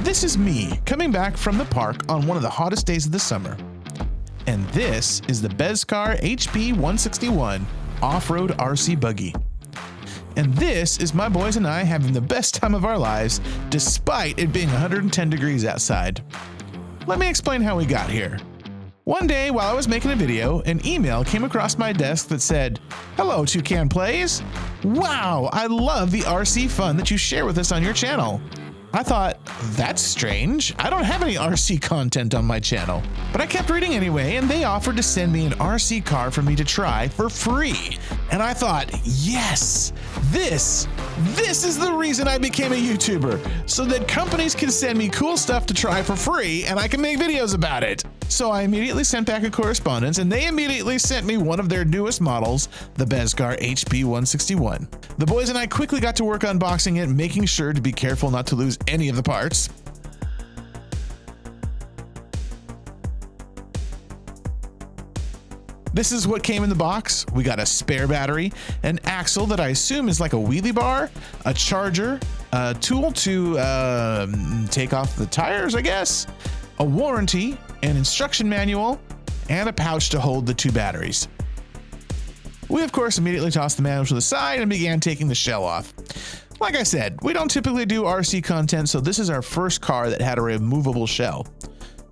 This is me coming back from the park on one of the hottest days of the summer. And this is the Bezgar HP161 off-road RC buggy. And this is my boys and I having the best time of our lives despite it being 110 degrees outside. Let me explain how we got here. One day while I was making a video, an email came across my desk that said, "Hello, ToucanPlays. Wow, I love the RC fun that you share with us on your channel." I thought, that's strange. I don't have any RC content on my channel. But I kept reading anyway, and they offered to send me an RC car for me to try for free. And I thought, yes, this is the reason I became a YouTuber, so that companies can send me cool stuff to try for free and I can make videos about it. So I immediately sent back a correspondence, and they immediately sent me one of their newest models, the Bezgar HP161. The boys and I quickly got to work unboxing it, making sure to be careful not to lose any of the parts. This is what came in the box. We got a spare battery, an axle that I assume is like a wheelie bar, a charger, a tool to take off the tires, I guess, a warranty, an instruction manual, and a pouch to hold the two batteries. We of course immediately tossed the manual to the side and began taking the shell off. Like I said, we don't typically do RC content, so this is our first car that had a removable shell.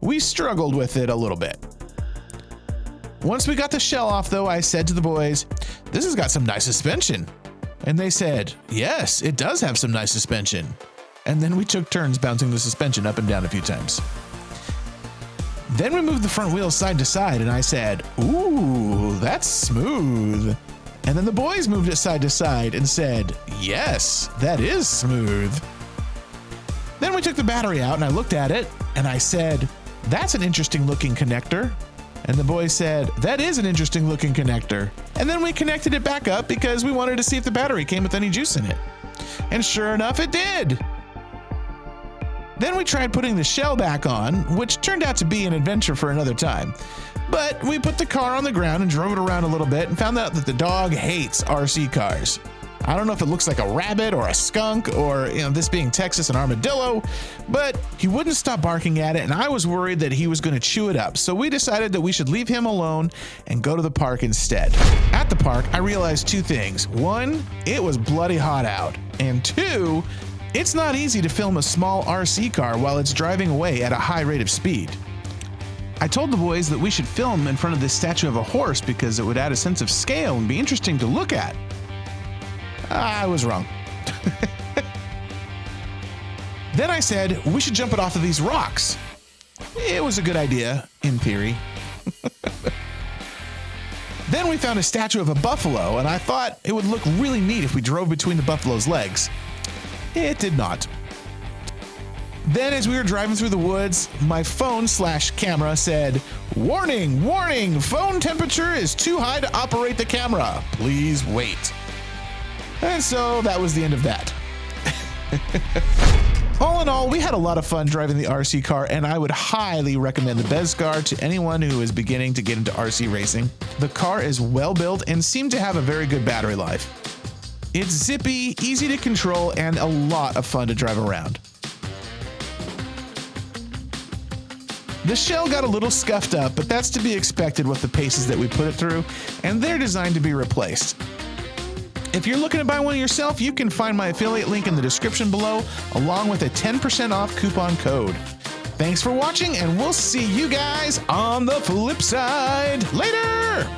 We struggled with it a little bit. Once we got the shell off though, I said to the boys, "This has got some nice suspension." And they said, "Yes, it does have some nice suspension." And then we took turns bouncing the suspension up and down a few times. Then we moved the front wheels side to side and I said, "Ooh, that's smooth." And then the boys moved it side to side and said, "Yes, that is smooth." Then we took the battery out and I looked at it and I said, "That's an interesting looking connector." And the boys said, "That is an interesting looking connector." And then we connected it back up because we wanted to see if the battery came with any juice in it. And sure enough, it did. Then we tried putting the shell back on, which turned out to be an adventure for another time. But we put the car on the ground and drove it around a little bit and found out that the dog hates RC cars. I don't know if it looks like a rabbit or a skunk or, this being Texas, an armadillo, but he wouldn't stop barking at it and I was worried that he was going to chew it up. So we decided that we should leave him alone and go to the park instead. At the park, I realized two things. One, it was bloody hot out. And two, it's not easy to film a small RC car while it's driving away at a high rate of speed. I told the boys that we should film in front of this statue of a horse because it would add a sense of scale and be interesting to look at. I was wrong. Then I said we should jump it off of these rocks. It was a good idea, in theory. Then we found a statue of a buffalo, and I thought it would look really neat if we drove between the buffalo's legs. It did not. Then as we were driving through the woods, my phone/camera said, "Warning, warning, phone temperature is too high to operate the camera. Please wait." And so that was the end of that. All in all, we had a lot of fun driving the RC car, and I would highly recommend the Bezgar to anyone who is beginning to get into RC racing. The car is well built and seemed to have a very good battery life. It's zippy, easy to control, and a lot of fun to drive around. The shell got a little scuffed up, but that's to be expected with the paces that we put it through, and they're designed to be replaced. If you're looking to buy one yourself, you can find my affiliate link in the description below, along with a 10% off coupon code. Thanks for watching, and we'll see you guys on the flip side. Later!